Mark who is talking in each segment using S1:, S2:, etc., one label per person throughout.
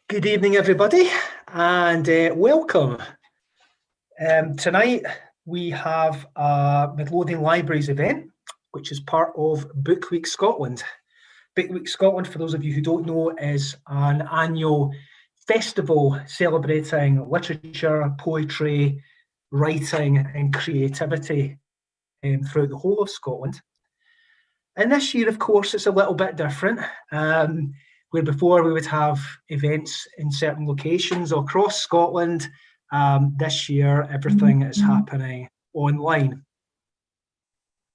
S1: Good evening, everybody, and welcome. Tonight we have a Midlothian Libraries event, which is part of Book Week Scotland. Book Week Scotland, for those of you who don't know, is an annual festival celebrating literature, poetry, writing and creativity throughout the whole of Scotland. And this year, of course, it's a little bit different. Where before we would have events in certain locations across Scotland, this year everything is happening online.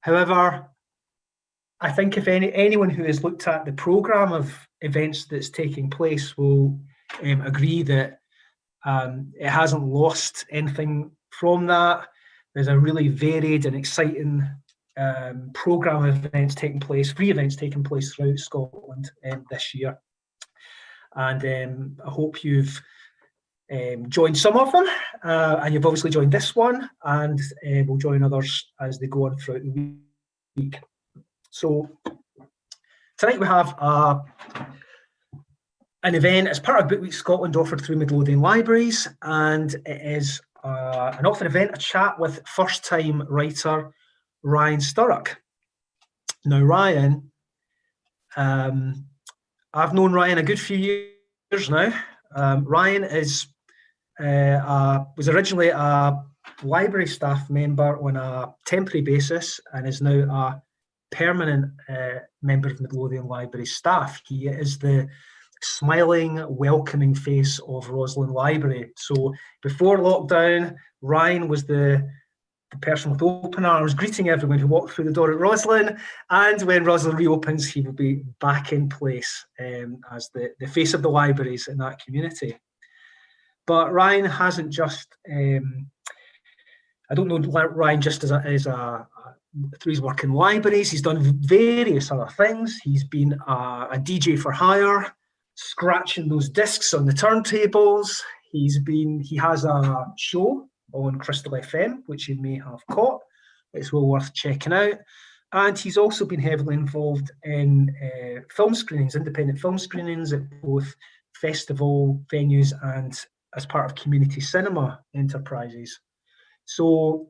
S1: However, I think if anyone who has looked at the programme of events that's taking place will agree that it hasn't lost anything from that. There's a really varied and exciting programme of events taking place, free events taking place throughout Scotland this year. And I hope you've joined some of them, and you've obviously joined this one, and we'll join others as they go on throughout the week. So tonight we have an event as part of Book Week Scotland offered through Midlothian Libraries, and it is an open event, a chat with first-time writer Ryan Sturrock. Now, Ryan, I've known Ryan a good few years now. Ryan was originally a library staff member on a temporary basis and is now a permanent member of Midlothian Library staff. He is the smiling, welcoming face of Roslin Library. So before lockdown, Ryan was the person with open arms greeting everyone who walked through the door at Roslin, and when Roslin reopens he will be back in place as the face of the libraries in that community. But Ryan hasn't just I don't know Ryan just through his work in libraries. He's done various other things. He's been a DJ for hire, scratching those discs on the turntables. He has a show on Crystal FM, which you may have caught. It's well worth checking out. And he's also been heavily involved in film screenings, independent film screenings at both festival venues and as part of community cinema enterprises. So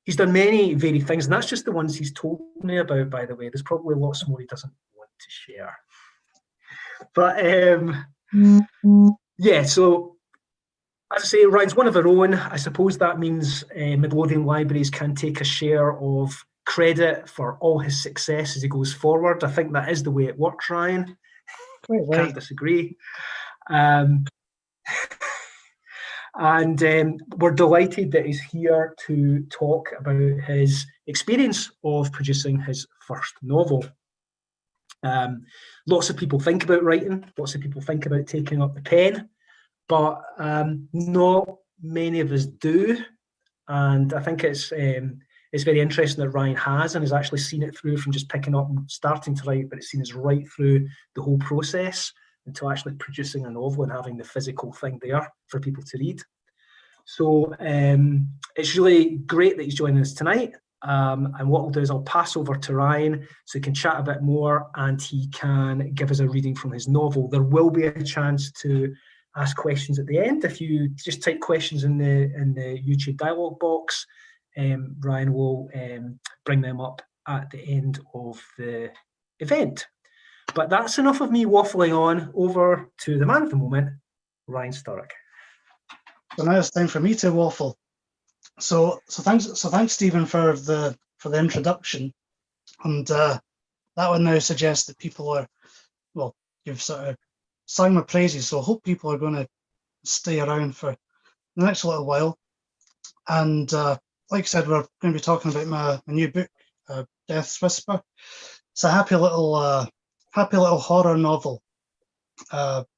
S1: he's done many varied things, and that's just the ones he's told me about, by the way. There's probably lots more he doesn't want to share. But yeah, so as I say, Ryan's one of our own. I suppose that means Midlothian Libraries can take a share of credit for all his success as he goes forward. I think that is the way it works, Ryan. Can't disagree. And we're delighted that he's here to talk about his experience of producing his first novel. Lots of people think about writing, lots of people think about taking up the pen, but not many of us do. And I think it's very interesting that Ryan has actually seen it through from just picking up and starting to write, but it's seen us right through the whole process until actually producing a novel and having the physical thing there for people to read. So it's really great that he's joining us tonight. And what I'll do is I'll pass over to Ryan so he can chat a bit more and he can give us a reading from his novel. There will be a chance to ask questions at the end. If you just type questions in the YouTube dialogue box, Ryan will bring them up at the end of the event. But that's enough of me waffling on. Over to the man of the moment, Ryan Sturrock.
S2: So now it's time for me to waffle. So thanks Stephen for the introduction, and that would now suggest that people are, well, you've sort of sung my praises, so I hope people are going to stay around for the next little while. And like I said, we're going to be talking about my new book, Death's Whisper. It's a happy little horror novel about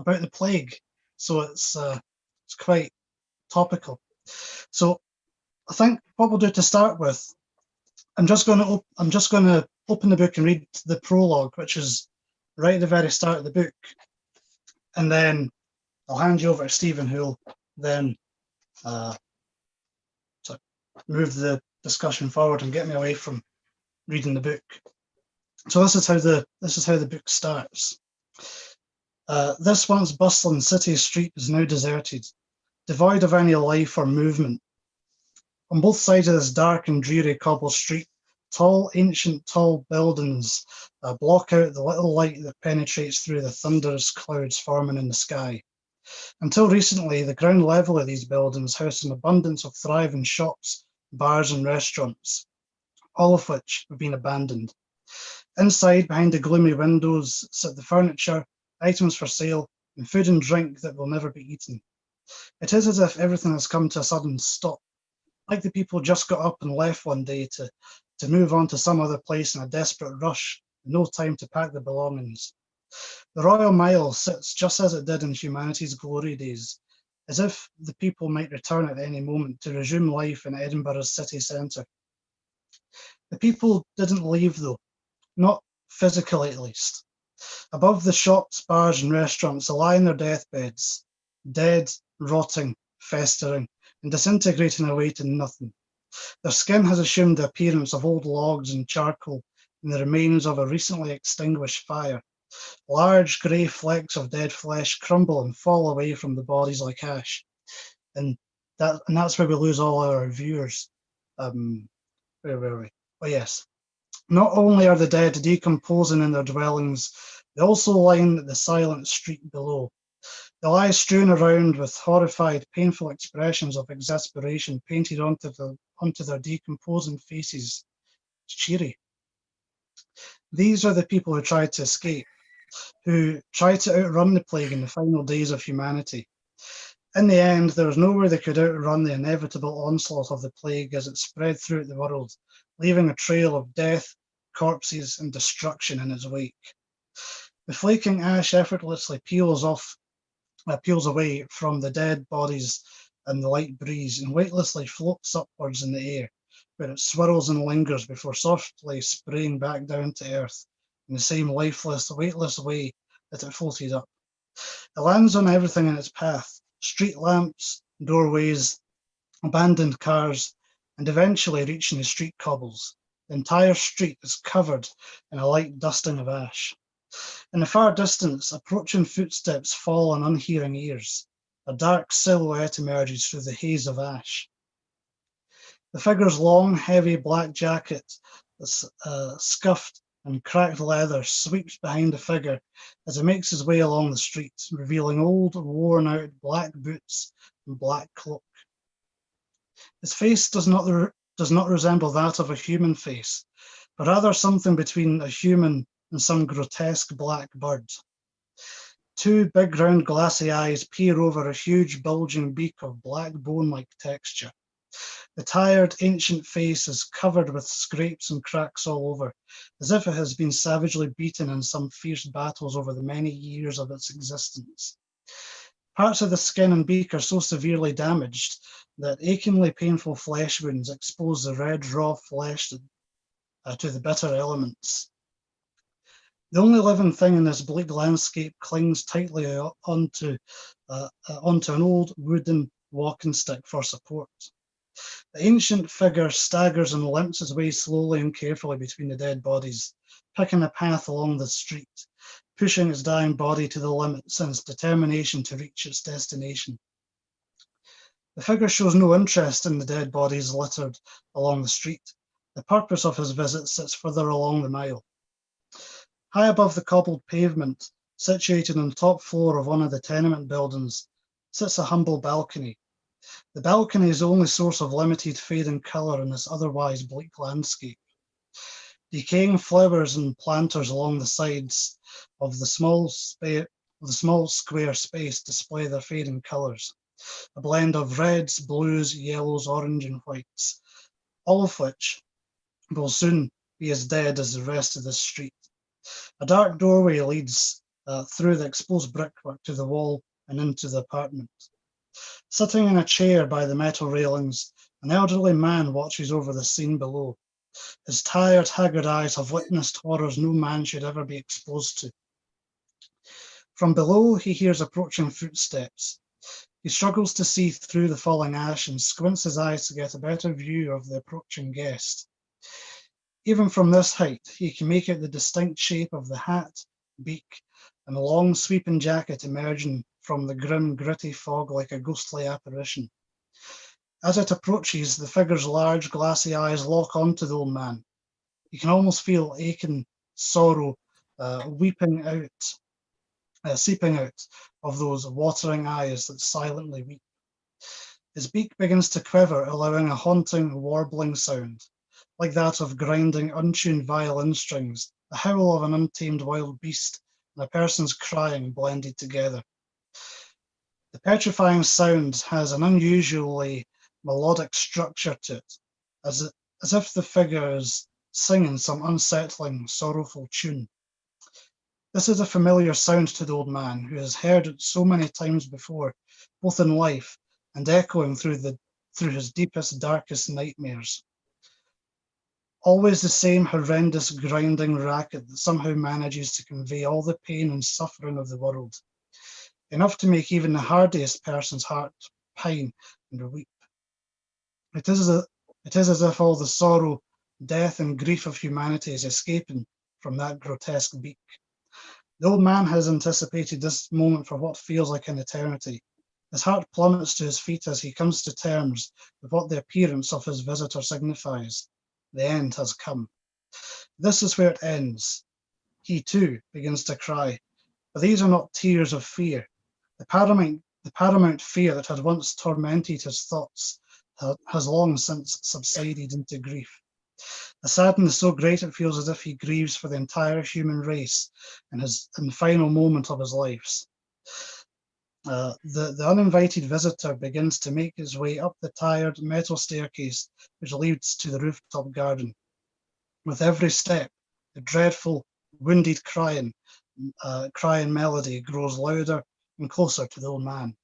S2: the plague, so it's quite topical. So I think what we'll do to start with, I'm just going to open the book and read the prologue, which is right at the very start of the book, and then I'll hand you over to Stephen, who'll then move the discussion forward and get me away from reading the book. So this is how the book starts. This once bustling city street is now deserted, devoid of any life or movement. On both sides of this dark and dreary cobble street, ancient tall buildings block out the little light that penetrates through the thunderous clouds forming in the sky. Until recently, the ground level of these buildings housed an abundance of thriving shops, bars and restaurants, all of which have been abandoned. Inside, behind the gloomy windows, sit the furniture, items for sale, and food and drink that will never be eaten. It is as if everything has come to a sudden stop, like the people just got up and left one day to move on to some other place in a desperate rush, and no time to pack their belongings. The Royal Mile sits just as it did in humanity's glory days, as if the people might return at any moment to resume life in Edinburgh's city centre. The people didn't leave though, not physically at least. Above the shops, bars and restaurants they lie in their deathbeds, dead, rotting, festering, and disintegrating away to nothing. Their skin has assumed the appearance of old logs and charcoal and the remains of a recently extinguished fire. Large grey flecks of dead flesh crumble and fall away from the bodies like ash. And that's where we lose all our viewers. Where were we? Oh yes. Not only are the dead decomposing in their dwellings, they also line the silent street below. They lie strewn around with horrified, painful expressions of exasperation painted onto their decomposing faces. It's cheery. These are the people who tried to escape, who tried to outrun the plague in the final days of humanity. In the end, there was nowhere they could outrun the inevitable onslaught of the plague as it spread throughout the world, leaving a trail of death, corpses, and destruction in its wake. The flaking ash effortlessly peels away from the dead bodies in the light breeze and weightlessly floats upwards in the air, where it swirls and lingers before softly spraying back down to earth in the same lifeless, weightless way that it floated up. It lands on everything in its path: street lamps, doorways, abandoned cars, and eventually reaching the street cobbles. The entire street is covered in a light dusting of ash. In the far distance, approaching footsteps fall on unhearing ears. A dark silhouette emerges through the haze of ash. The figure's long, heavy black jacket, scuffed and cracked leather, sweeps behind the figure as it makes its way along the street, revealing old, worn-out black boots and black cloak. His face does not resemble that of a human face, but rather something between a human and some grotesque black bird. Two big round glassy eyes peer over a huge bulging beak of black bone-like texture. The tired ancient face is covered with scrapes and cracks all over, as if it has been savagely beaten in some fierce battles over the many years of its existence. Parts of the skin and beak are so severely damaged that achingly painful flesh wounds expose the red raw flesh to the bitter elements. The only living thing in this bleak landscape clings tightly onto an old wooden walking stick for support. The ancient figure staggers and limps its way slowly and carefully between the dead bodies, picking a path along the street, pushing its dying body to the limits in its determination to reach its destination. The figure shows no interest in the dead bodies littered along the street. The purpose of his visit sits further along the mile. High above the cobbled pavement, situated on the top floor of one of the tenement buildings, sits a humble balcony. The balcony is the only source of limited fading colour in this otherwise bleak landscape. Decaying flowers and planters along the sides of the small square space display their fading colours, a blend of reds, blues, yellows, orange and whites, all of which will soon be as dead as the rest of the street. A dark doorway leads through the exposed brickwork to the wall and into the apartment. Sitting in a chair by the metal railings, an elderly man watches over the scene below. His tired, haggard eyes have witnessed horrors no man should ever be exposed to. From below, he hears approaching footsteps. He struggles to see through the falling ash and squints his eyes to get a better view of the approaching guest. Even from this height, he can make out the distinct shape of the hat, beak, and a long sweeping jacket emerging from the grim, gritty fog like a ghostly apparition. As it approaches, the figure's large, glassy eyes lock onto the old man. You can almost feel aching sorrow seeping out of those watering eyes that silently weep. His beak begins to quiver, allowing a haunting, warbling sound, like that of grinding, untuned violin strings, the howl of an untamed wild beast, and a person's crying blended together. The petrifying sound has an unusually melodic structure to it, as if the figure is singing some unsettling, sorrowful tune. This is a familiar sound to the old man, who has heard it so many times before, both in life and echoing through his deepest, darkest nightmares. Always the same horrendous grinding racket that somehow manages to convey all the pain and suffering of the world, enough to make even the hardiest person's heart pine and weep. It is as if all the sorrow, death, and grief of humanity is escaping from that grotesque beak. The old man has anticipated this moment for what feels like an eternity. His heart plummets to his feet as he comes to terms with what the appearance of his visitor signifies. The end has come. This is where it ends. He too begins to cry, but these are not tears of fear. The paramount fear that had once tormented his thoughts has long since subsided into grief. A sadness so great it feels as if he grieves for the entire human race in the final moment of his life. The uninvited visitor begins to make his way up the tired metal staircase which leads to the rooftop garden. With every step, the dreadful, wounded crying melody grows louder and closer to the old man.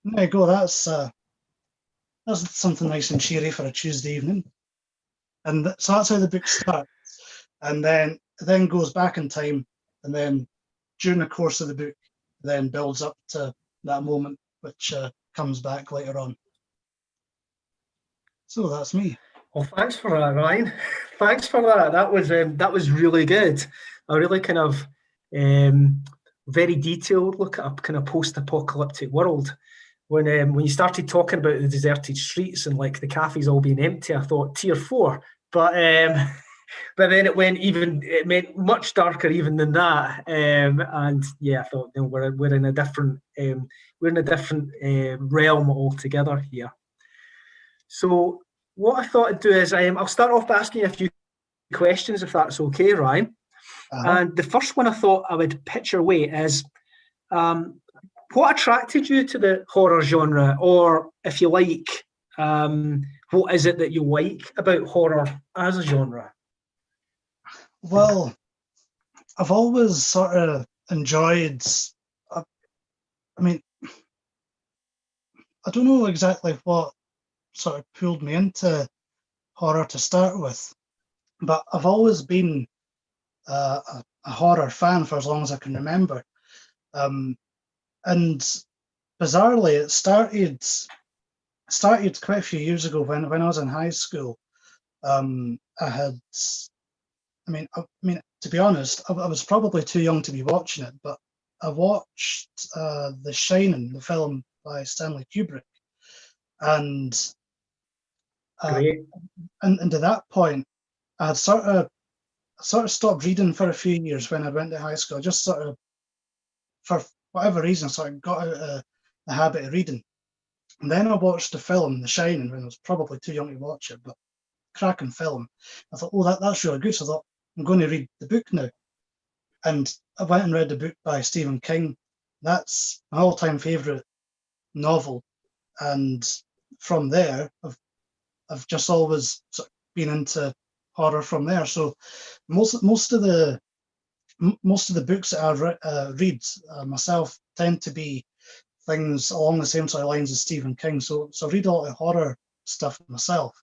S2: There you go. That's something nice and cheery for a Tuesday evening. And so that's how the book starts. And then it then goes back in time, and then during the course of the book, then builds up to that moment, which comes back later on. So that's me.
S1: Well, thanks for that, Ryan. Thanks for that. That was really good. A really kind of very detailed look at a kind of post-apocalyptic world. When you started talking about the deserted streets and like the cafes all being empty, I thought tier 4. But then it meant much darker even than that. And yeah, I thought we're in a different realm altogether here. So what I thought I'd do is I'll start off by asking you a few questions, if that's okay, Ryan. And the first one I thought I would pitch your way is, what attracted you to the horror genre, or if you like, what is it that you like about horror as a genre?
S2: Well, I've always sort of enjoyed, I mean, I don't know exactly what sort of pulled me into horror to start with, but I've always been a horror fan for as long as I can remember. And bizarrely, it started quite a few years ago when I was in high school. To be honest, I was probably too young to be watching it, but I watched The Shining, the film by Stanley Kubrick, and to that point, I had sort of stopped reading for a few years when I went to high school. I just sort of, for whatever reason, sort of got out of the habit of reading. And then I watched the film, The Shining, when I was probably too young to watch it, but cracking film. I thought, oh, that's really good. So I thought, I'm going to read the book now. And I went and read the book by Stephen King. That's my all-time favourite novel. And from there, I've just always sort of been into horror from there. So most of the books that I read myself tend to be things along the same sort of lines as Stephen King. So I read a lot of horror stuff myself.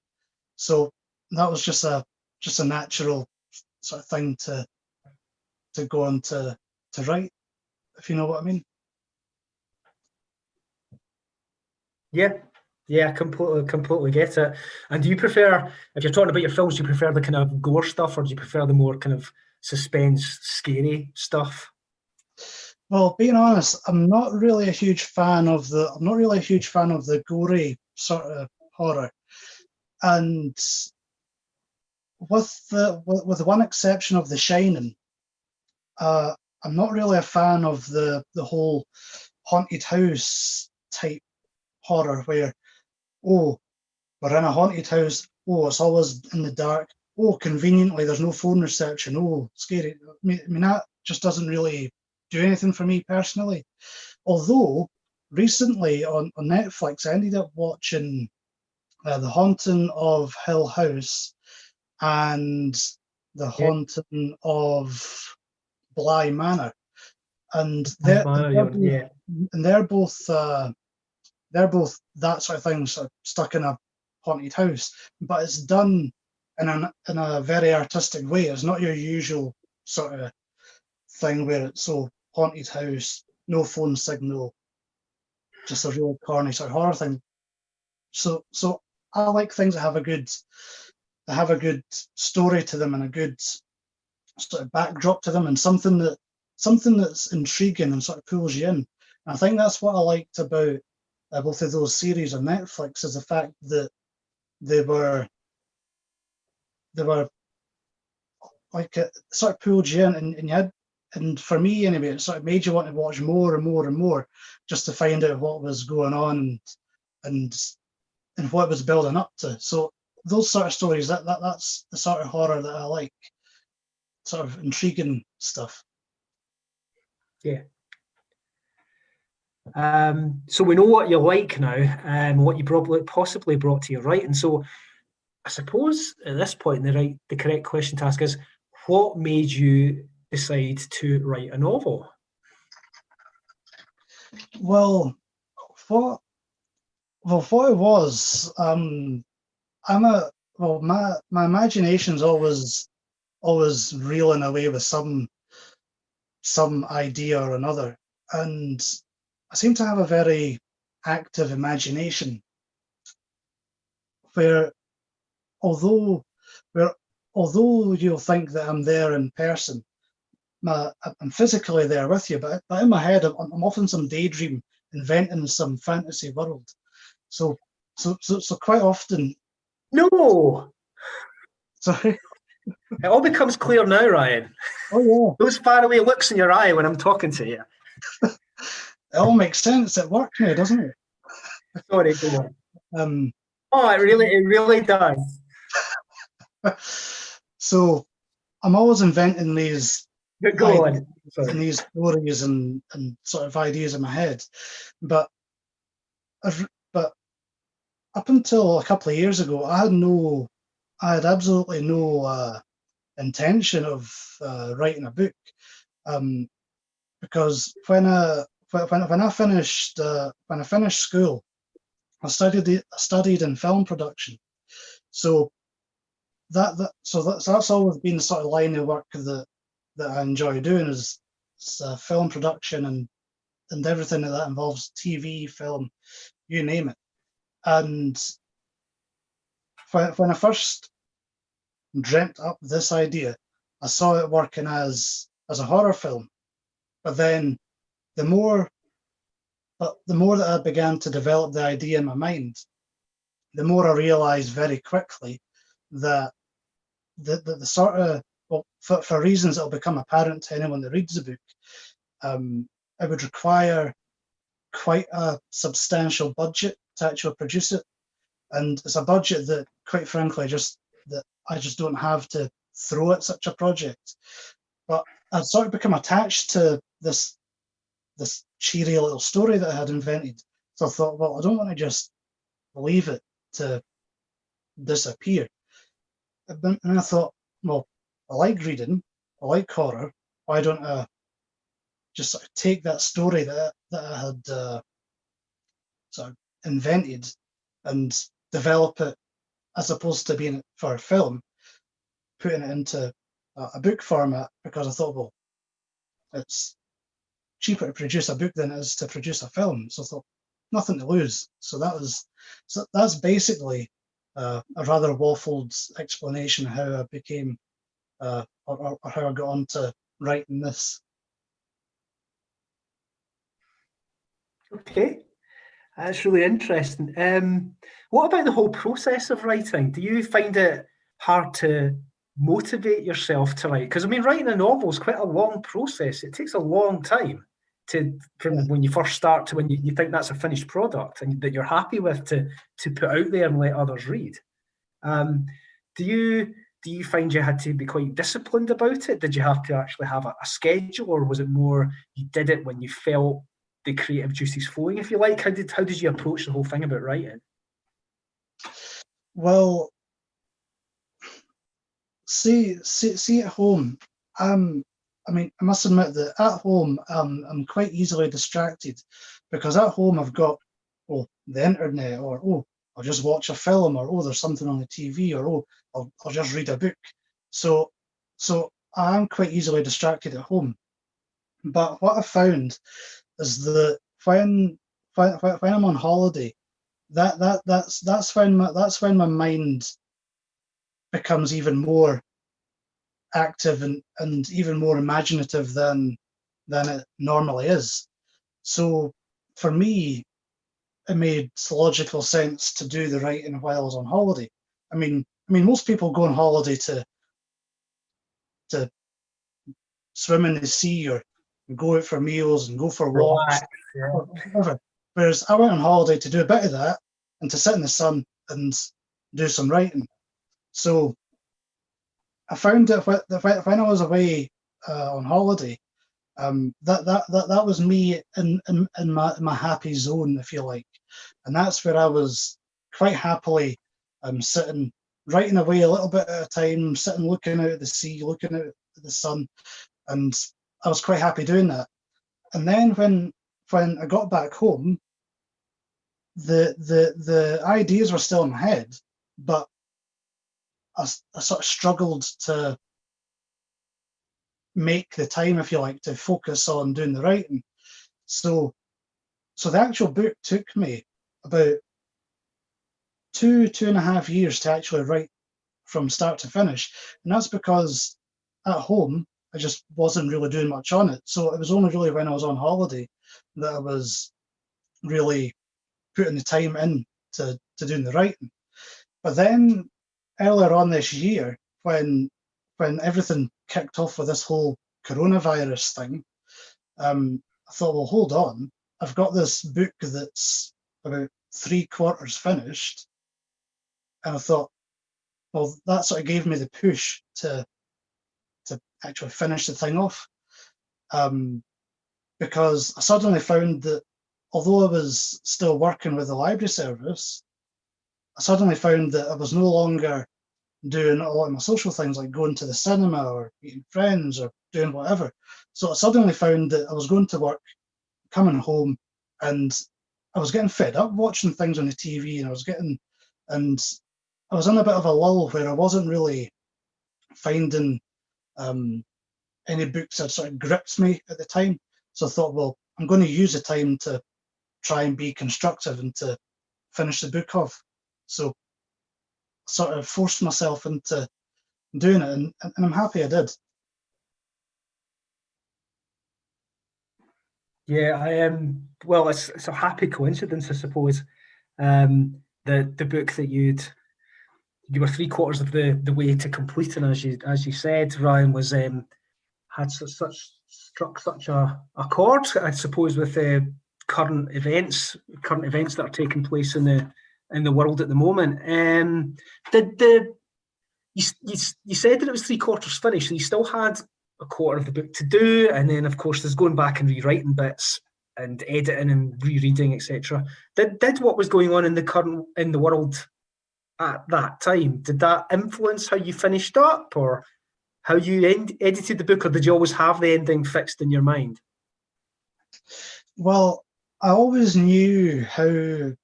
S2: So that was just a natural sort of thing to go on to write, if you know what I mean.
S1: Yeah, completely get it. And do you prefer, if you're talking about your films, do you prefer the kind of gore stuff, or do you prefer the more kind of suspense, scary stuff?
S2: Well, being honest, I'm not really a huge fan of the gory sort of horror. And with one exception of The Shining, uh, I'm not really a fan of the whole haunted house type horror where, oh, we're in a haunted house, oh, it's always in the dark, oh, conveniently there's no phone reception, oh, scary. I mean that just doesn't really do anything for me personally. Although recently on Netflix, I ended up watching The Haunting of Hill House and The
S1: Yeah,
S2: Haunting of Bly Manor, and
S1: that's my other one. Yeah,
S2: they're both they're both that sort of thing, sort of stuck in a haunted house, but it's done in a very artistic way. It's not your usual sort of thing where it's so haunted house, no phone signal, just a real corny sort of horror thing. So I like things that have a good story to them and a good sort of backdrop to them and something that's intriguing and sort of pulls you in. And I think that's what I liked about both of those series on Netflix is the fact that they were they were like it sort of pulled you in and you had and for me anyway it sort of made you want to watch more and more and more just to find out what was going on and and what it was building up to. So those sort of stories that's the sort of horror that I like, sort of intriguing stuff.
S1: yeah. So we know what you like now, and what you probably possibly brought to your writing. So I suppose at this point, the correct question to ask is, what made you decide to write a novel?
S2: Well, what what it was, I'm a well, my imagination's always reeling away with some idea or another, and I seem to have a very active imagination where although where although you'll think that I'm there in person, I'm physically there with you, but in my head I'm often some daydream inventing some fantasy world. So so quite often,
S1: No,
S2: sorry.
S1: it all becomes clear now, Ryan.
S2: Oh yeah,
S1: Those faraway looks in your eye when I'm talking to you.
S2: it all makes sense at work now, doesn't it?
S1: Sorry, go on.
S2: Um,
S1: Oh, it really does.
S2: so I'm always inventing these
S1: Go
S2: ideas
S1: on. Sorry.
S2: and these stories and sort of ideas in my head. But but up until a couple of years ago, I had absolutely no intention of writing a book. Um, because when I finished school, I studied in film production. So that's always been the sort of line of work that I enjoy doing is film production and everything that involves TV, film, you name it. And when I first dreamt up this idea, I saw it working as a horror film. But then the more the more that I began to develop the idea in my mind, the more I realized very quickly that the sort of well, for reasons that will become apparent to anyone that reads the book, it would require quite a substantial budget to actually produce it, and it's a budget that, quite frankly, that I just don't have to throw at such a project. But I'd sort of become attached to this cheery little story that I had invented. So I thought, well, I don't want to just leave it to disappear. And I thought, well, I like reading, I like horror. Why don't I just sort of take that story that I had sort of invented and develop it as opposed to being for a film, putting it into a book format because I thought, well, it's cheaper to produce a book than it is to produce a film. So I thought, nothing to lose. So that's basically a rather waffled explanation of how I became or how I got on to writing this.
S1: Okay, that's really interesting. What about the whole process of writing? Do you find it hard to motivate yourself to write? Because I mean, writing a novel is quite a long process. It takes a long time
S2: Yeah.
S1: from when you first start to when you think that's a finished product and that you're happy with to put out there and let others read. Um, do you do you find you had to be quite disciplined about it? Did you have to actually have a schedule, or was it more you did it when you felt the creative juices flowing, if you like? How did you approach the whole thing about writing?
S2: Well, see at home. Um, I mean, I must admit that at home, I'm quite easily distracted because at home I've got the internet, or I'll just watch a film, or there's something on the TV, or I'll just read a book. So so I am quite easily distracted at home. But what I found is that when I'm on holiday, that's when my mind becomes even more active and even more imaginative than it normally is. So for me, it made logical sense to do the writing while I was on holiday. Most people go on holiday to swim in the sea, or go out for meals and go for walks,
S1: Relax. Yeah.
S2: or whatever. Whereas I went on holiday to do a bit of that and to sit in the sun and do some writing. So I found that when I was away on holiday, that was me in my happy zone, if you like, and that's where I was quite happily sitting, writing away a little bit at a time, sitting looking out at the sea, looking out at the sun, and I was quite happy doing that. And then when I got back home, the ideas were still in my head, but I sort of struggled to make the time, if you like, to focus on doing the writing. So the actual book took me about 2.5 years to actually write from start to finish, and that's because at home I just wasn't really doing much on it. So it was only really when I was on holiday that I was really putting the time in to doing the writing. But then earlier on this year, when everything kicked off with this whole coronavirus thing, I thought, well, hold on, I've got this book that's about 3/4 finished, and I thought, well, that sort of gave me the push to actually finish the thing off, um, because I suddenly found that although I was still working with the library service, I suddenly found that I was no longer doing a lot of my social things like going to the cinema or meeting friends or doing whatever. So I suddenly found that I was going to work, coming home, and I was getting fed up watching things on the TV, and I was in a bit of a lull where I wasn't really finding um, any books that sort of gripped me at the time. So I thought, well, I'm going to use the time to try and be constructive and to finish the book off. So I sort of forced myself into doing it, and I'm happy I did.
S1: Yeah, I am. Well, it's a happy coincidence, I suppose. The book that you were 3/4 of the way to completing, as you said, Ryan, was had such struck such a chord, I suppose, with current events that are taking place in the world at the moment. Did the you said that it was 3/4 finished, and you still had a quarter of the book to do, and then of course there's going back and rewriting bits and editing and rereading, etc. Did what was going on in the world at that time, did that influence how you finished up, or how you edited the book, or did you always have the ending fixed in your mind?
S2: Well, I always knew how the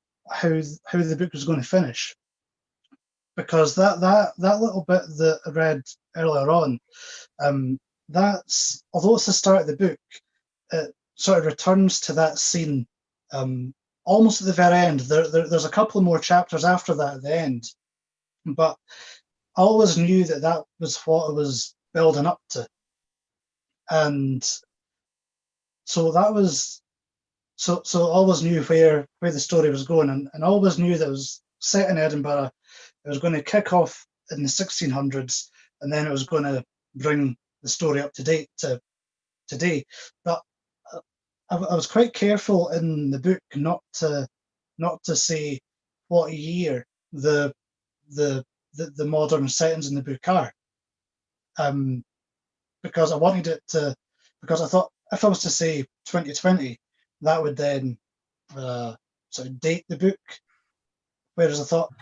S2: book was going to finish, because that little bit that I read earlier on, that's, although it's the start of the book, it sort of returns to that scene almost at the very end. There's a couple of more chapters after that at the end, but I always knew that was what I was building up to, and so so always knew where the story was going, and always knew that it was set in Edinburgh. It was going to kick off in the 1600s, and then it was going to bring the story up to date to today. But I was quite careful in the book not to say what year the modern settings in the book are, because I wanted it to, because I thought if I was to say 2020, that would then sort of date the book. Whereas I thought,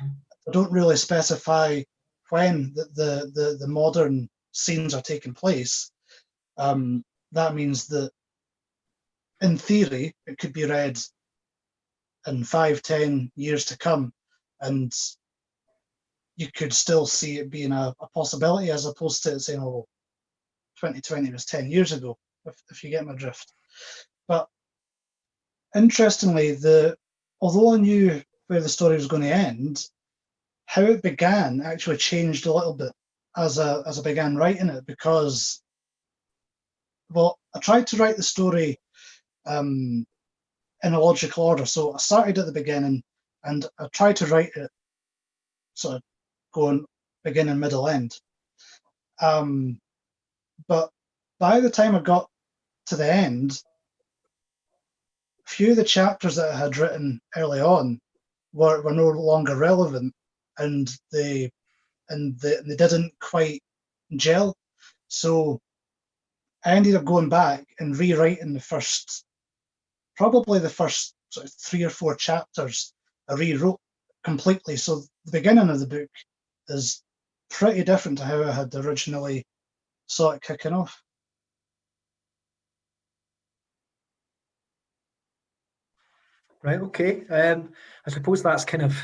S2: I don't really specify when the modern scenes are taking place. That means that in theory, it could be read in 5-10 years to come, and you could still see it being a possibility, as opposed to saying, oh, 2020 was 10 years ago, if you get my drift. But interestingly, although I knew where the story was going to end, how it began actually changed a little bit as I began writing it, because, well, I tried to write the story in a logical order. So I started at the beginning, and I tried to write it sort of going beginning, middle, end. But by the time I got to the end, a few of the chapters that I had written early on were no longer relevant, and they didn't quite gel. So I ended up going back and rewriting probably the first sort of 3 or 4 chapters. I rewrote completely. So the beginning of the book is pretty different to how I had originally saw it kicking off.
S1: Right. Okay. I suppose that's kind of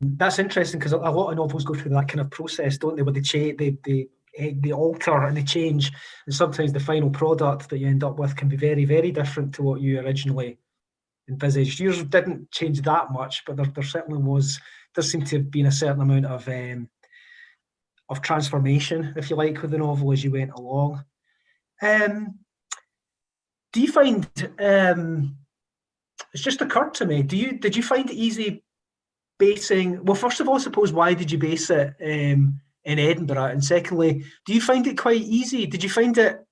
S1: that's interesting, because a lot of novels go through that kind of process, don't they? Where they alter and they change, and sometimes the final product that you end up with can be very, very different to what you originally envisaged. Yours didn't change that much, but there certainly there seemed to have been a certain amount of transformation, if you like, with the novel as you went along. Do you find it's just occurred to me? Did you find it easy basing? Well, first of all, I suppose, why did you base it in Edinburgh? And secondly, do you find it quite easy? Did you find it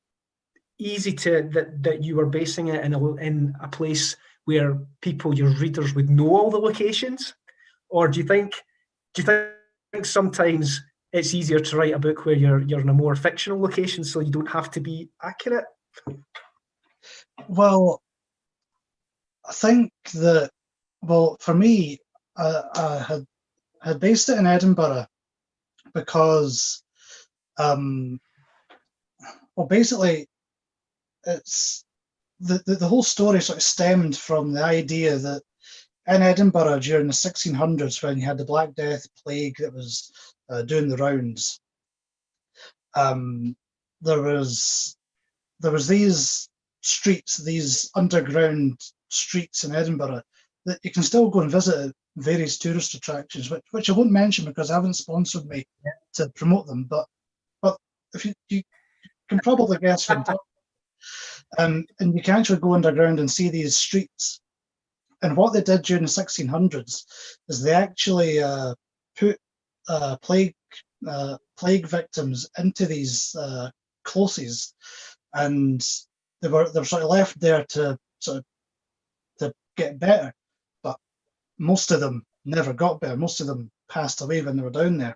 S1: easy that you were basing it in a place where your readers would know all the locations, or do you think sometimes it's easier to write a book where you're in a more fictional location, so you don't have to be accurate?
S2: Well, I think that, well, for me, I had based it in Edinburgh because, well, basically, it's the whole story sort of stemmed from the idea that in Edinburgh during the 1600s, when you had the Black Death plague that was doing the rounds, there was these streets, these underground streets in Edinburgh that you can still go and visit at various tourist attractions, which I won't mention because I haven't sponsored me to promote them. But if you can probably guess from top, and you can actually go underground and see these streets. And what they did during the 1600s is they actually put plague victims into these closes, and they were sort of left there to get better, but most of them never got better. Most of them passed away when they were down there.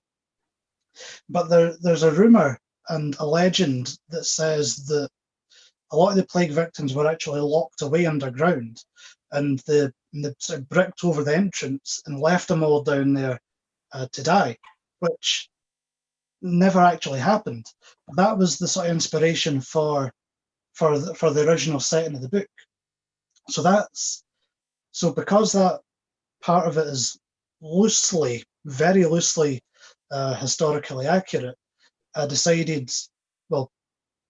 S2: But there's a rumor and a legend that says that a lot of the plague victims were actually locked away underground, and they sort of bricked over the entrance and left them all down there to die, which never actually happened. That was the sort of inspiration for the original setting of the book. So because that part of it is very loosely historically accurate, I decided, well,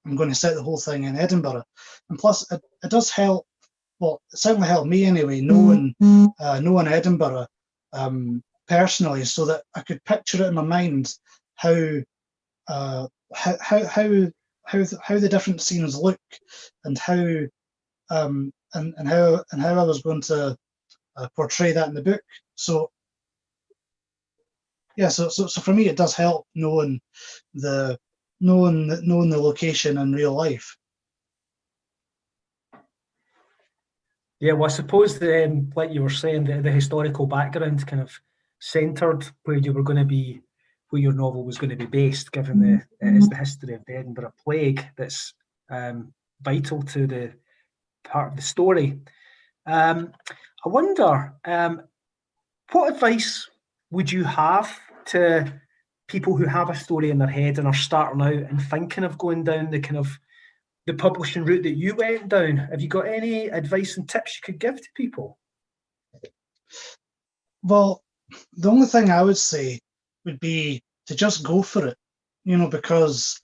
S2: I'm going to set the whole thing in Edinburgh. And plus, it does help, well, it certainly helped me anyway, knowing Edinburgh personally, so that I could picture it in my mind how the different scenes look, and how and how I was going to portray that in the book. So yeah, so for me, it does help knowing the location in real life.
S1: Yeah, well, I suppose like you were saying, the historical background kind of centred where you were going to be, where your novel was going to be based, given it is the history of the Edinburgh Plague that's vital to the part of the story. I wonder, what advice would you have to people who have a story in their head and are starting out and thinking of going down the kind of the publishing route that you went down? Have you got any advice and tips you could give to people?
S2: Well, the only thing I would say would be to just go for it, because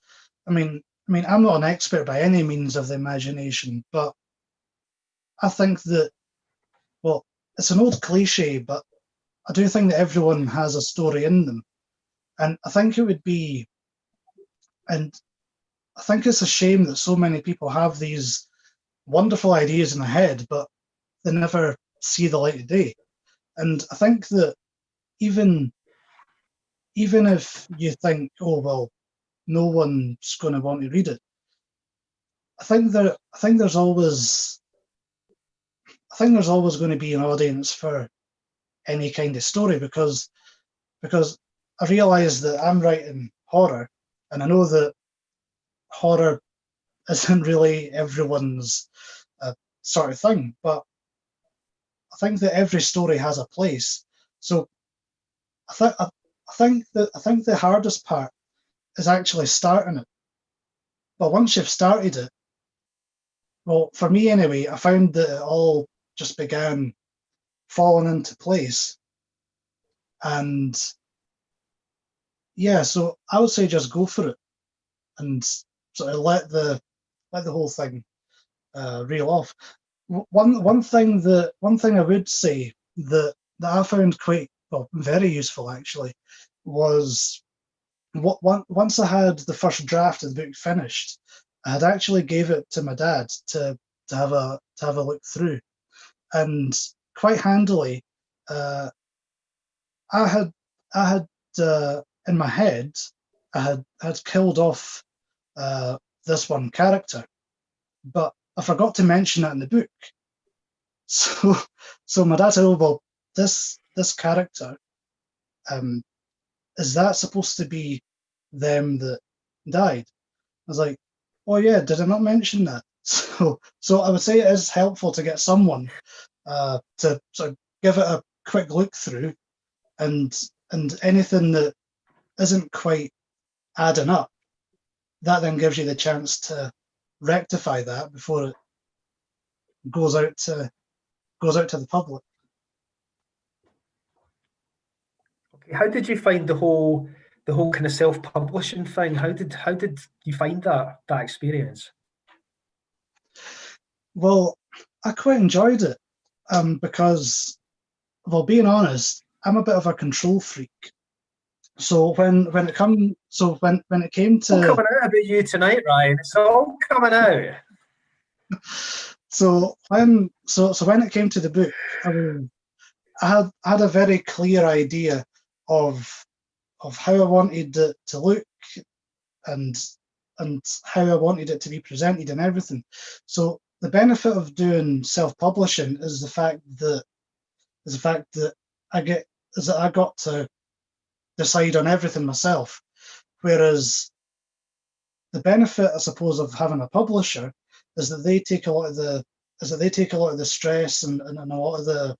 S2: I mean, I'm not an expert by any means of the imagination, but I think that, well, it's an old cliche, but I do think that everyone has a story in them. And I think it's a shame that so many people have these wonderful ideas in their head, but they never see the light of day. And I think that even if you think, oh well, no one's going to want to read it, I think there's always going to be an audience for any kind of story, because I realise that I'm writing horror, and I know that horror isn't really everyone's sort of thing, but I think that every story has a place. So I think the hardest part is actually starting it. But once you've started it, well, for me anyway, I found that it all just began falling into place. And yeah, so I would say just go for it and sort of let the whole thing reel off. One thing I would say that I found very useful actually was once I had the first draft of the book finished, I had actually gave it to my dad to have a look through, and quite handily, I had in my head I had killed off this one character, but I forgot to mention that in the book. So my dad said, "Oh well, this character, is that supposed to be them that died?" I was like, "Oh yeah, did I not mention that?" So I would say it is helpful to get someone to sort of give it a quick look through, and anything that isn't quite adding up, that then gives you the chance to rectify that before it goes out to the public.
S1: Okay, how did you find the whole kind of self-publishing thing? How did you find that experience?
S2: Well, I quite enjoyed it because, well, being honest, I'm a bit of a control freak. So when it came to,
S1: all coming out about you tonight, Ryan. It's all coming out.
S2: So when it came to the book, I had a very clear idea of how I wanted it to look, and how I wanted it to be presented and everything. So the benefit of doing self-publishing is the fact that I got to decide on everything myself. Whereas the benefit, I suppose, of having a publisher is that they take a lot of the stress and a lot of the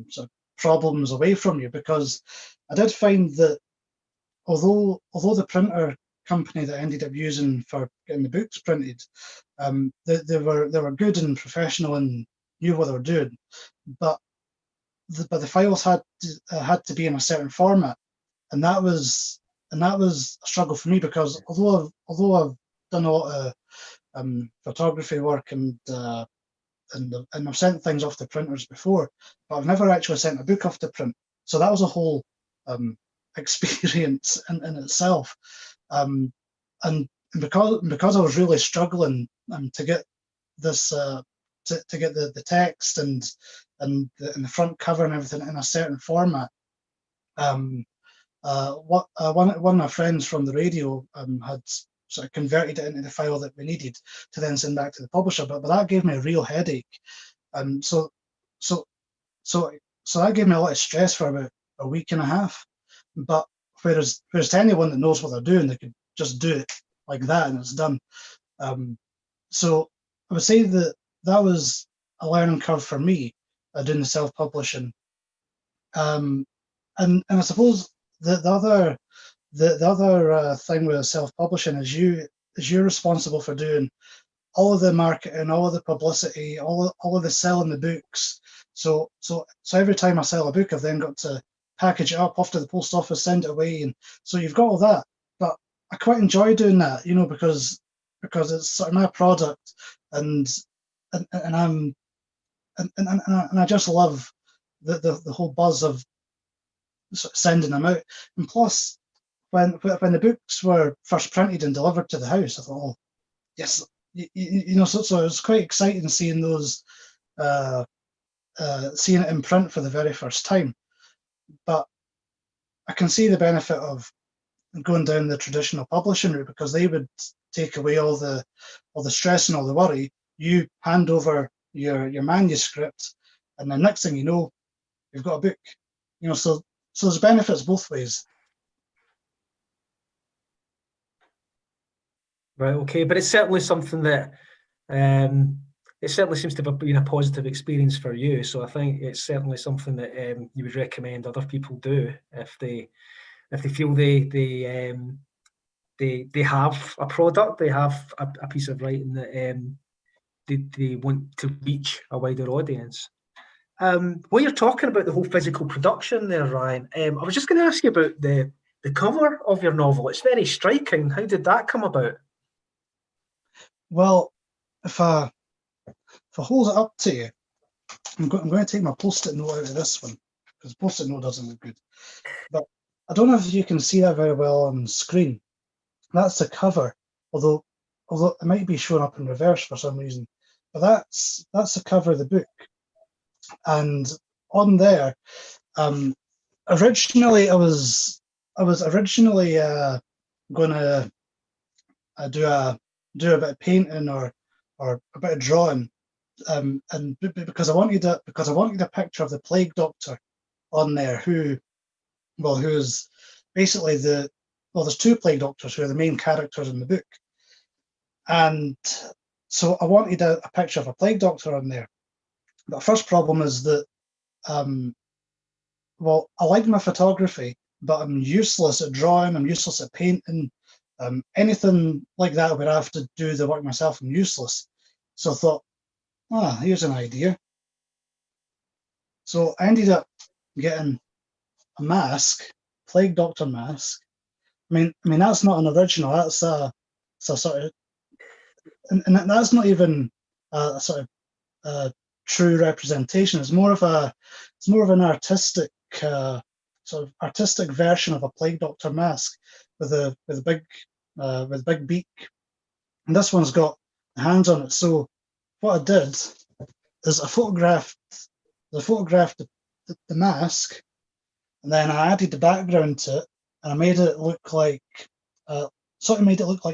S2: sort of problems away from you. Because I did find that although the printer company that I ended up using for getting the books printed, they were good and professional and knew what they were doing, but the files had to be in a certain format, and that was a struggle for me, because although I've done a lot of photography work and I've sent things off to printers before, but I've never actually sent a book off to print. So that was a whole experience in itself. And because I was really struggling to get this to get the text and the front cover and everything in a certain format. One of my friends from the radio had sort of converted it into the file that we needed to then send back to the publisher, but that gave me a real headache. So that gave me a lot of stress for about a week and a half. But whereas to anyone that knows what they're doing, they could just do it like that and it's done. So I would say that was a learning curve for me, doing the self-publishing. And I suppose the other thing with self-publishing is you're responsible for doing all of the marketing, all of the publicity, all of the selling the books. So every time I sell a book, I've then got to package it up off to the post office, send it away, and so you've got all that. But I quite enjoy doing that, because it's sort of my product, and I just love the whole buzz of sort of sending them out. And plus, when the books were first printed and delivered to the house, I thought, oh, yes, so it was quite exciting seeing those, seeing it in print for the very first time. But I can see the benefit of going down the traditional publishing route, because they would take away all the stress and all the worry. You hand over your manuscript, and the next thing you know, you've got a book. So there's benefits both ways.
S1: Right, okay, but it's certainly something that it certainly seems to have been a positive experience for you. So I think it's certainly something that you would recommend other people do if they feel they have a product, they have a piece of writing that they want to reach a wider audience. While you're talking about the whole physical production there, Ryan, I was just going to ask you about the cover of your novel. It's very striking. How did that come about?
S2: Well, if I hold it up to you, I'm going to take my post-it note out of this one, because post-it note doesn't look good. But I don't know if you can see that very well on screen. That's the cover, although it might be showing up in reverse for some reason. But that's the cover of the book, and on there, originally I was originally going to do a bit of painting or a bit of drawing, and because I wanted a picture of the plague doctor on there, who's basically there's two plague doctors who are the main characters in the book, and so I wanted a picture of a plague doctor on there. But the first problem is that I like my photography, but I'm useless at drawing, I'm useless at painting, anything like that where I have to do the work myself, I'm useless. So I thought, here's an idea. So I ended up getting a mask, plague doctor mask. I mean that's not an original. That's a sort of, and that's not even a sort of true representation. It's more of an artistic sort of artistic version of a plague doctor mask with a big beak. And this one's got hands on it. So what I did is I photographed the mask, and then I added the background to it, and I made it look like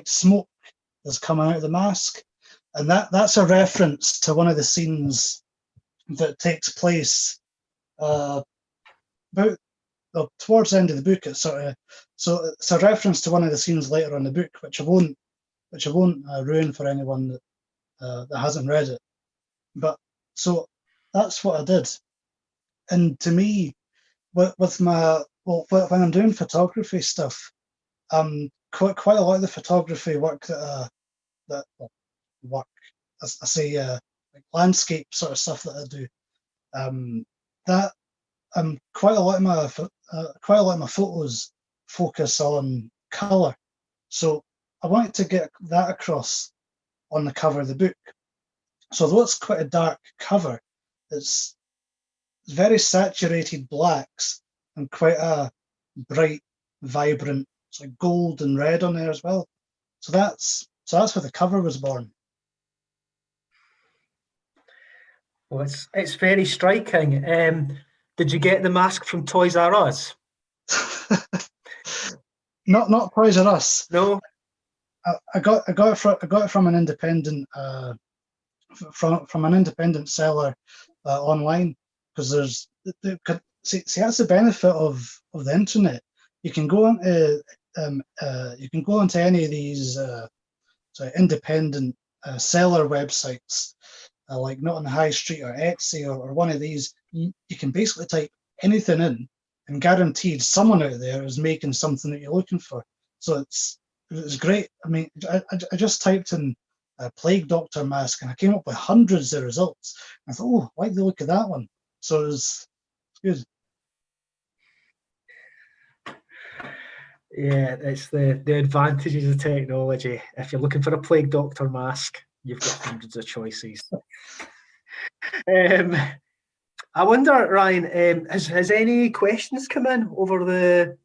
S2: smoke is coming out of the mask, and that's a reference to one of the scenes that takes place about towards the end of the book. It's so it's a reference to one of the scenes later in the book, which I won't ruin for anyone that hasn't read it. But so that's what I did, and to me, with my when I'm doing photography stuff, quite a lot of the photography work I say like landscape sort of stuff that I do, that quite a lot of my photos focus on color. So I wanted to get that across on the cover of the book. So although it's quite a dark cover, it's very saturated blacks and quite a bright, vibrant, it's like gold and red on there as well. So that's where the cover was born.
S1: Well, it's very striking. Did you get the mask from Toys R Us?
S2: Not Toys R Us.
S1: No.
S2: I got it from an independent from an independent seller online, because see that's the benefit of the internet. You can go into any of these independent seller websites, like Not on the High Street or Etsy or one of these. You can basically type anything in, and guaranteed someone out there is making something that you're looking for. So it's great. I mean, I just typed in a plague doctor mask, and I came up with hundreds of results. I thought, oh, I like the look of that one. So it's good.
S1: Yeah, it's the advantages of technology. If you're looking for a plague doctor mask, you've got hundreds of choices. I wonder, Ryan, has any questions come in over the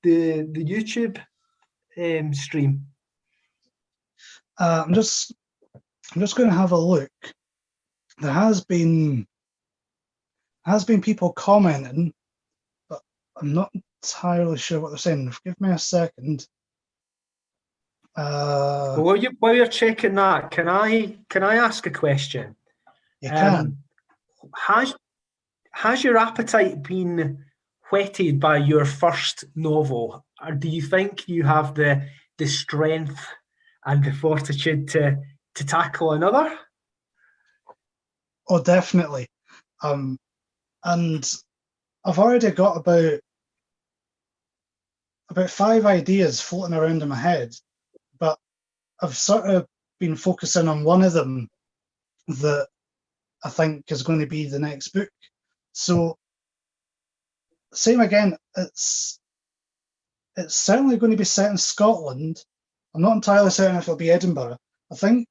S1: YouTube stream?
S2: I'm just going to have a look. There has been people commenting, but I'm not entirely sure what they're saying. Give me a second.
S1: Well, while you're checking that, can I ask a question?
S2: You can.
S1: Has your appetite been whetted by your first novel, or do you think you have the strength and the fortitude to tackle another?
S2: Oh, definitely. And I've already got about 5 ideas floating around in my head, but I've sort of been focusing on one of them that I think is going to be the next book. So same again, it's certainly going to be set in Scotland. I'm not entirely certain if it'll be Edinburgh. I think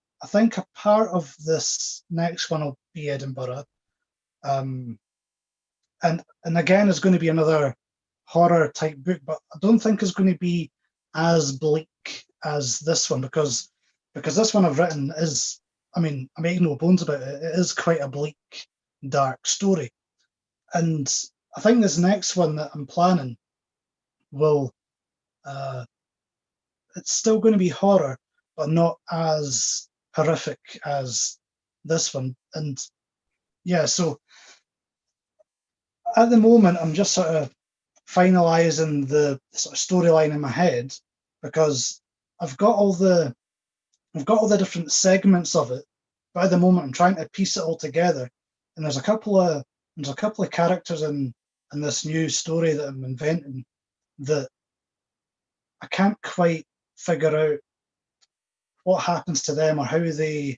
S2: a part of this next one will be Edinburgh. And again, it's going to be another horror type book, but I don't think it's going to be as bleak as this one, because this one I've written is, I mean, I make no bones about it, it is quite a bleak, dark story. And I think this next one that I'm planning will, it's still going to be horror, but not as horrific as this one. And yeah, so at the moment, I'm just sort of finalizing the sort of storyline in my head, because I've got all the different segments of it, but at the moment I'm trying to piece it all together. And there's a couple of characters in this new story that I'm inventing that I can't quite figure out what happens to them, or how they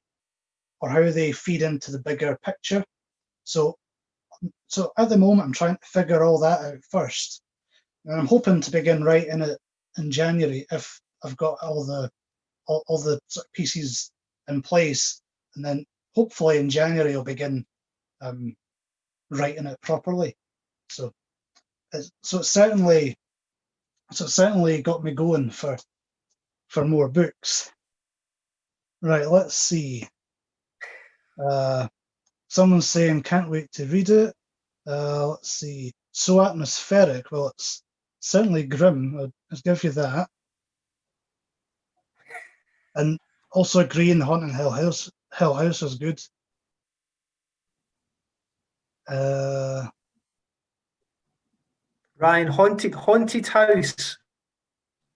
S2: feed into the bigger picture. So at the moment I'm trying to figure all that out first, and I'm hoping to begin writing it in January if I've got all the sort of pieces in place, and then hopefully in January I'll begin writing it properly. So it's certainly got me going for more books. Right, let's see. Someone's saying can't wait to read it. Let's see. So atmospheric. Well, it's certainly grim. I'll give you that. And also agreeing, The Haunting Hill House is good.
S1: Ryan, haunted house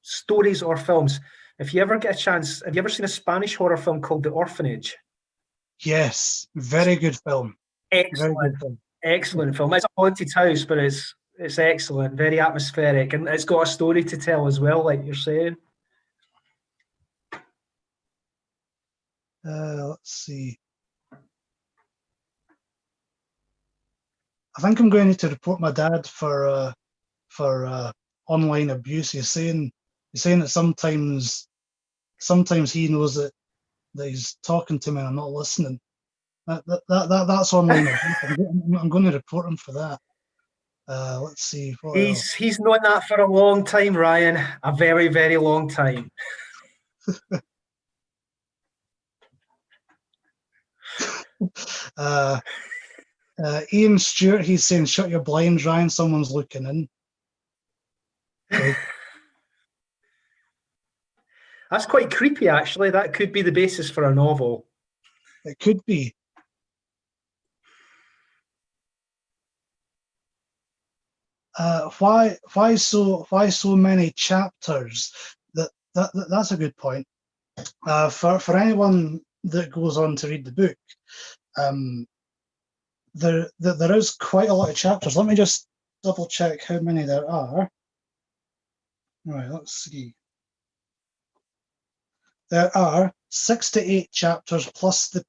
S1: stories or films. If you ever get a chance, have you ever seen a Spanish horror film called The Orphanage?
S2: Yes, very good film.
S1: Excellent,
S2: very good film.
S1: Excellent film. It's a haunted house, but it's excellent, very atmospheric, and it's got a story to tell as well, like you're saying.
S2: Let's see. I think I'm going to report my dad for online abuse. He's saying that sometimes he knows that he's talking to me and I'm not listening. That's online abuse. I'm going to report him for that. Let's see.
S1: He's known that for a long time, Ryan. A very, very long time.
S2: Ian Stewart, he's saying, shut your blinds, Ryan, someone's looking in. Okay.
S1: That's quite creepy, actually. That could be the basis for a novel.
S2: It could be. Why so many chapters? That's a good point. For anyone that goes on to read the book, there is quite a lot of chapters. Let me just double check how many there are. Right, let's see. There are 6 to 8 chapters plus the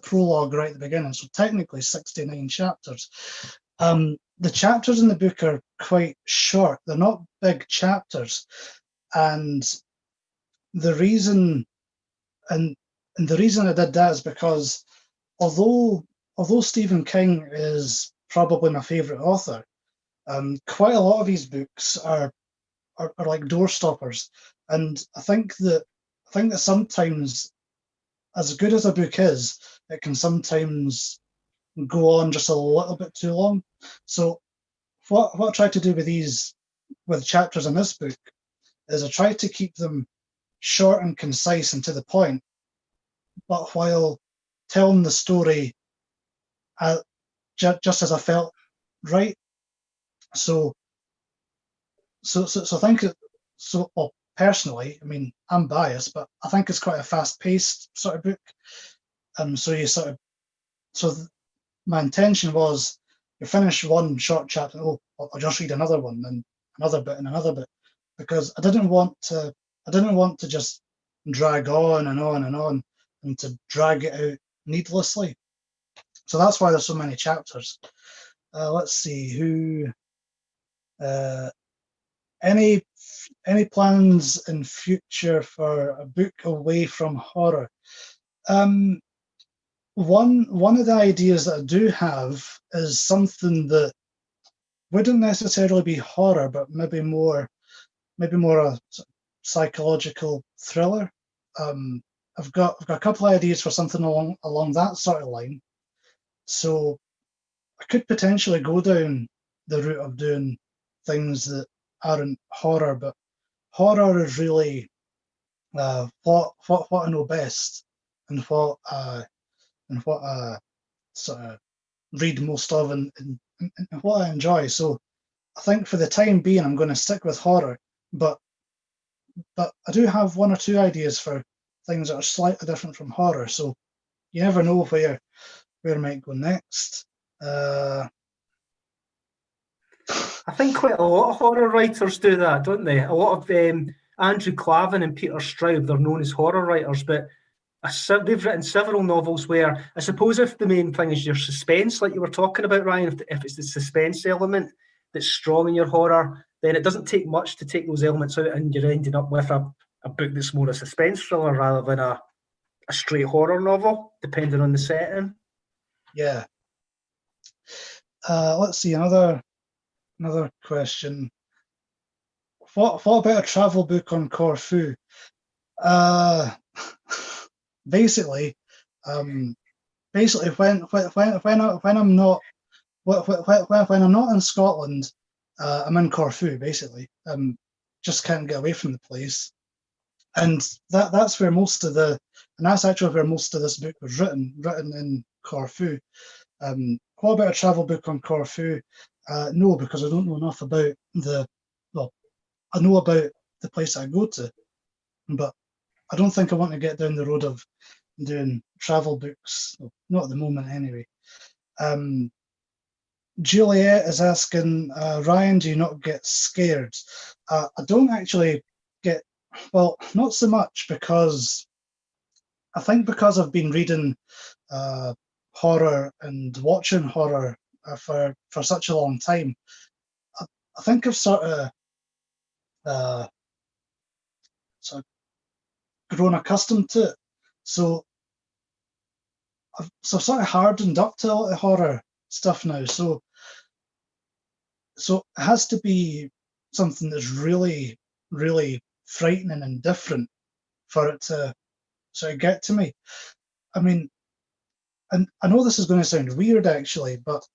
S2: prologue right at the beginning, so technically 69 chapters. The chapters in the book are quite short. They're not big chapters, and the reason the reason I did that is because although Stephen King is probably my favorite author, quite a lot of his books are like door stoppers, and I think that sometimes, as good as a book is, it can sometimes go on just a little bit too long. So what I try to do with chapters in this book is I try to keep them short and concise and to the point, but while telling the story just as I felt right. So I think well, personally, I mean, I'm biased, but I think it's quite a fast-paced sort of book. My intention was you finish one short chapter, I'll just read another one, then another bit and another bit, because I didn't want to just drag on and on and on and to drag it out needlessly. So that's why there's so many chapters. Let's see who. Any plans in future for a book away from horror? One of the ideas that I do have is something that wouldn't necessarily be horror, but maybe more a psychological thriller. I've got a couple of ideas for something along that sort of line. So I could potentially go down the route of doing things that aren't horror, but horror is really what I know best, and what I sort of read most of, and what I enjoy. So I think for the time being, I'm going to stick with horror, but I do have one or two ideas for things that are slightly different from horror. So you never know where I might go next.
S1: I think quite a lot of horror writers do that, don't they? A lot of Andrew Clavin and Peter Straub, they're known as horror writers, but they've written several novels where I suppose if the main thing is your suspense, like you were talking about, Ryan, if it's the suspense element that's strong in your horror, then it doesn't take much to take those elements out, and you're ending up with a book that's more a suspense thriller rather than a straight horror novel, depending on the setting.
S2: Yeah. Let's see, another question. What about a travel book on Corfu? Basically, when I'm not when I'm not in Scotland, I'm in Corfu. Basically, just can't get away from the place, and that's actually where most of this book was written in Corfu. What about a travel book on Corfu? No, because I don't know enough about I know about the place I go to, but I don't think I want to get down the road of doing travel books. Well, not at the moment, anyway. Juliet is asking, Ryan, do you not get scared? I don't actually get, well, not so much, because I think because I've been reading horror and watching horror for such a long time, I think I've sort of grown accustomed to it. So I've sort of hardened up to a lot of horror stuff now. So it has to be something that's really, really frightening and different for it to sort of get to me. I mean, and I know this is going to sound weird actually, but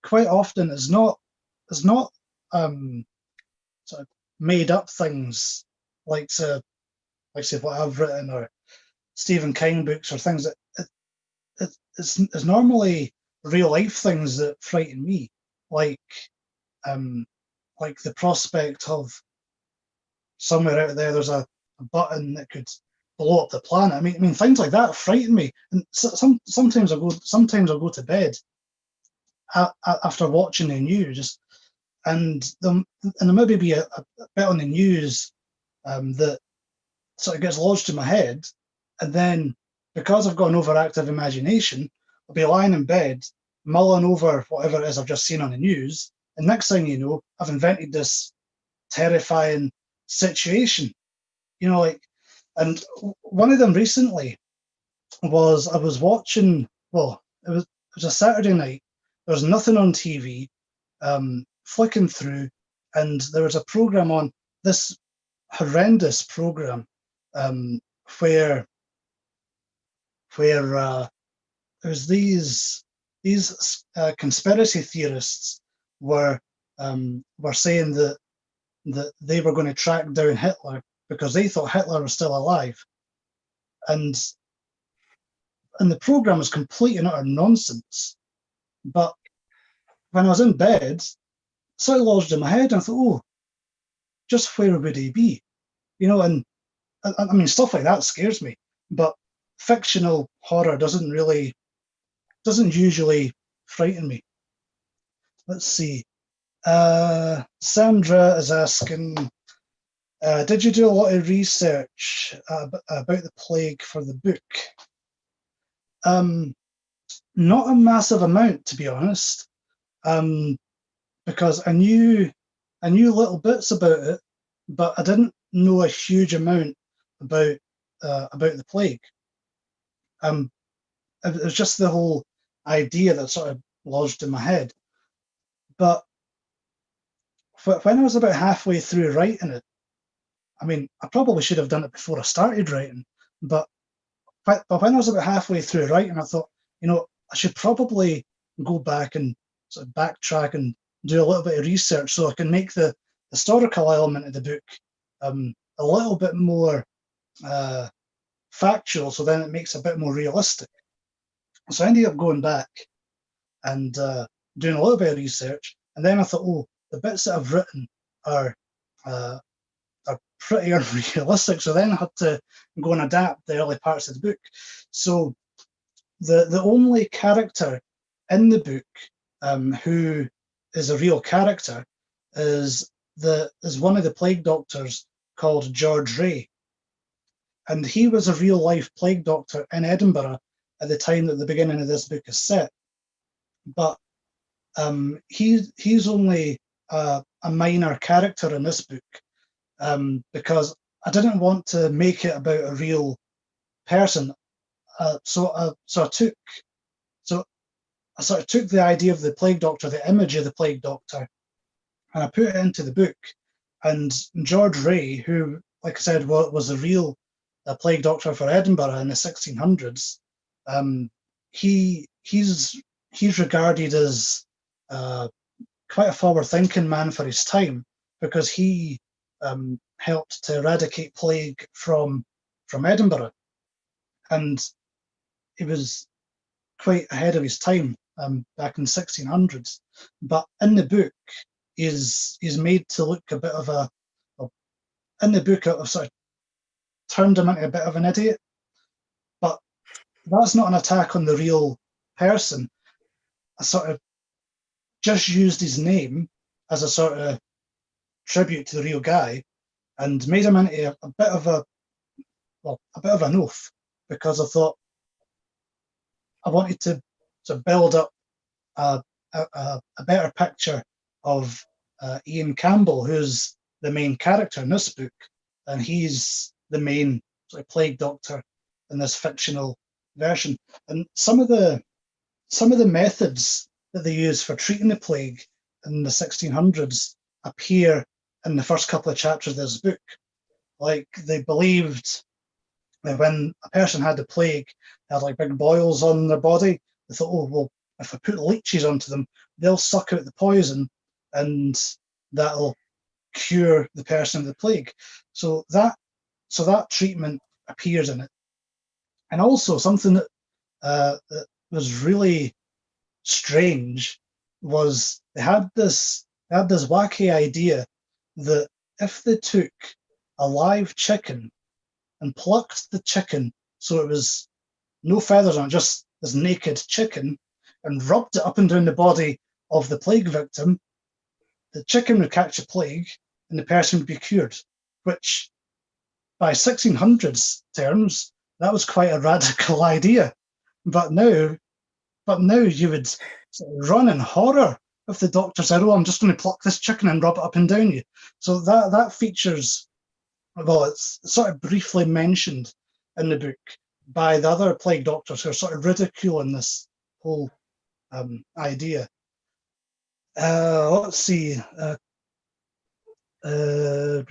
S2: quite often it's not sort of made up things like say what I've written or Stephen King books or things that it's normally real life things that frighten me, like the prospect of somewhere out there there's a button that could blow up the planet. I mean things like that frighten me, and sometimes I'll go to bed after watching the news, and there maybe be a bit on the news that sort of gets lodged in my head, and then because I've got an overactive imagination, I'll be lying in bed mulling over whatever it is I've just seen on the news, and next thing you know, I've invented this terrifying situation, and one of them recently was I was watching, it was a Saturday night, there was nothing on TV, flicking through, and there was a program on, this horrendous program, where there was these conspiracy theorists were saying that they were going to track down Hitler because they thought Hitler was still alive, and the program was complete and utter nonsense. But when I was in bed, sort of lodged in my head, and I thought, oh, just where would he be? And I mean, stuff like that scares me, but fictional horror doesn't usually frighten me. Let's see. Sandra is asking, did you do a lot of research about the plague for the book? Not a massive amount, to be honest, because I knew little bits about it, but I didn't know a huge amount about the plague. It was just the whole idea that sort of lodged in my head. But when I was about halfway through writing it, I mean, I probably should have done it before I started writing, but when I was about halfway through writing, I thought, I should probably go back and sort of backtrack and do a little bit of research so I can make the historical element of the book a little bit more factual, so then it makes it a bit more realistic. So I ended up going back and doing a little bit of research, and then I thought, oh, the bits that I've written are pretty unrealistic, so then I had to go and adapt the early parts of the book. So the only character in the book who is a real character is one of the plague doctors called George Ray, and he was a real life plague doctor in Edinburgh at the time that the beginning of this book is set. But he's only a minor character in this book, because I didn't want to make it about a real person. So I sort of took the idea of the plague doctor, the image of the plague doctor, and I put it into the book. And George Ray, who, like I said, was a real plague doctor for Edinburgh in the 1600s, he's regarded as quite a forward-thinking man for his time, because he helped to eradicate plague from Edinburgh, and he was quite ahead of his time back in 1600s. But in the book, he's made to look a bit of in the book I've sort of turned him into a bit of an idiot, but that's not an attack on the real person. I sort of just used his name as a sort of tribute to the real guy and made him into a bit of an oaf, because I thought I wanted to build up a better picture of Ian Campbell, who's the main character in this book, and he's the main sort of plague doctor in this fictional version. And some of the methods that they use for treating the plague in the 1600s appear in the first couple of chapters of this book. Like, they believed when a person had the plague, they had like big boils on their body. They thought, oh, well, if I put leeches onto them, they'll suck out the poison and that'll cure the person of the plague. So that treatment appears in it. And also something that was really strange was they had this wacky idea that if they took a live chicken and plucked the chicken so it was no feathers on it, just this naked chicken, and rubbed it up and down the body of the plague victim, the chicken would catch a plague and the person would be cured, which by 1600s terms, that was quite a radical idea. But now you would sort of run in horror if the doctor said, oh, I'm just going to pluck this chicken and rub it up and down you. So that features, well, it's sort of briefly mentioned in the book by the other plague doctors who are sort of ridiculing this whole idea. Let's see.
S1: Ryan,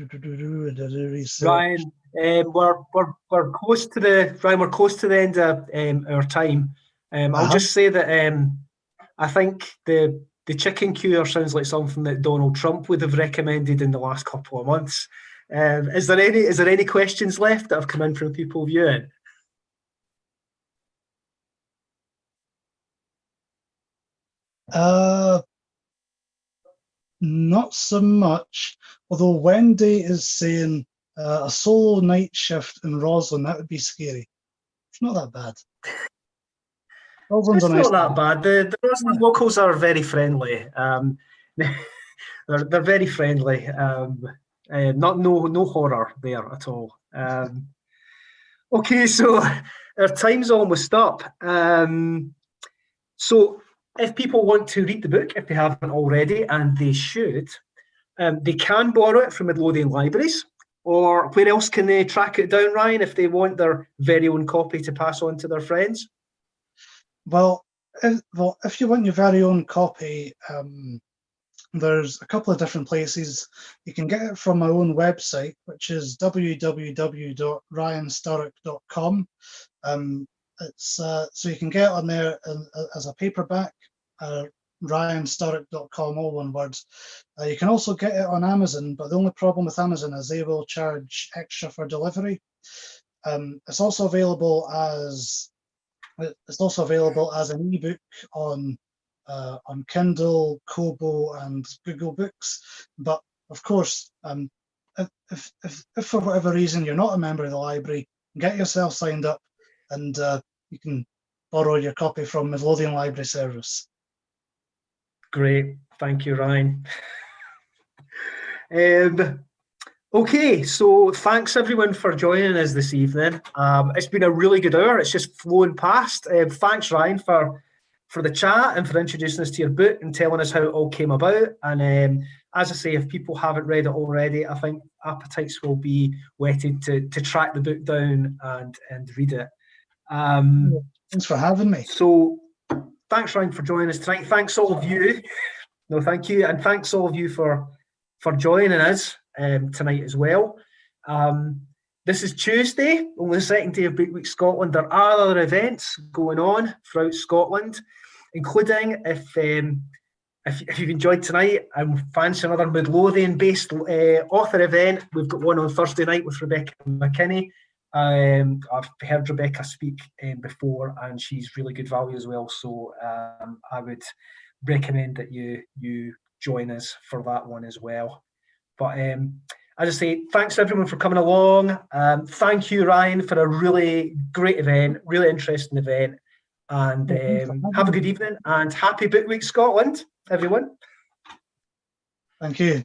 S1: we're close to the end of our time. I'll just say that I think the chicken cure sounds like something that Donald Trump would have recommended in the last couple of months. Is there any questions left that have come in from people viewing?
S2: Not so much, although Wendy is saying a solo night shift in Roslyn, that would be scary. It's not that bad.
S1: It's not that bad. The Roslyn locals are very friendly. They're very friendly. No horror there at all. Okay, so our time's almost up. So if people want to read the book, if they haven't already, and they should, they can borrow it from Midlothian libraries. Or where else can they track it down, Ryan, if they want their very own copy to pass on to their friends?
S2: Well, if you want your very own copy, there's a couple of different places. You can get it from my own website, which is www.ryansturrock.com. So you can get it on there as a paperback, ryansturrock.com, all one word. You can also get it on Amazon, but the only problem with Amazon is they will charge extra for delivery. It's also available as an ebook on Kindle, Kobo, and Google Books. But of course, if for whatever reason you're not a member of the library, get yourself signed up, and you can borrow your copy from Midlothian Library Service.
S1: Great, thank you, Ryan. Okay, so thanks everyone for joining us this evening. It's been a really good hour. It's just flown past. Thanks, Ryan, for the chat and for introducing us to your book and telling us how it all came about. And as I say, if people haven't read it already, I think appetites will be whetted to track the book down and read it.
S2: Thanks for having me.
S1: So thanks, Ryan, for joining us tonight. Thanks all of you. No, thank you. And thanks all of you for joining us tonight as well. This is Tuesday, only the second day of Book Week Scotland. There are other events going on throughout Scotland, including if you've enjoyed tonight and fancy another Midlothian-based author event, we've got one on Thursday night with Rebecca McKinney. I've heard Rebecca speak before, and she's really good value as well. So I would recommend that you join us for that one as well. But as I say, thanks everyone for coming along. Thank you, Ryan, for a really great event, really interesting event. And have a good evening and happy Book Week Scotland, everyone.
S2: Thank you.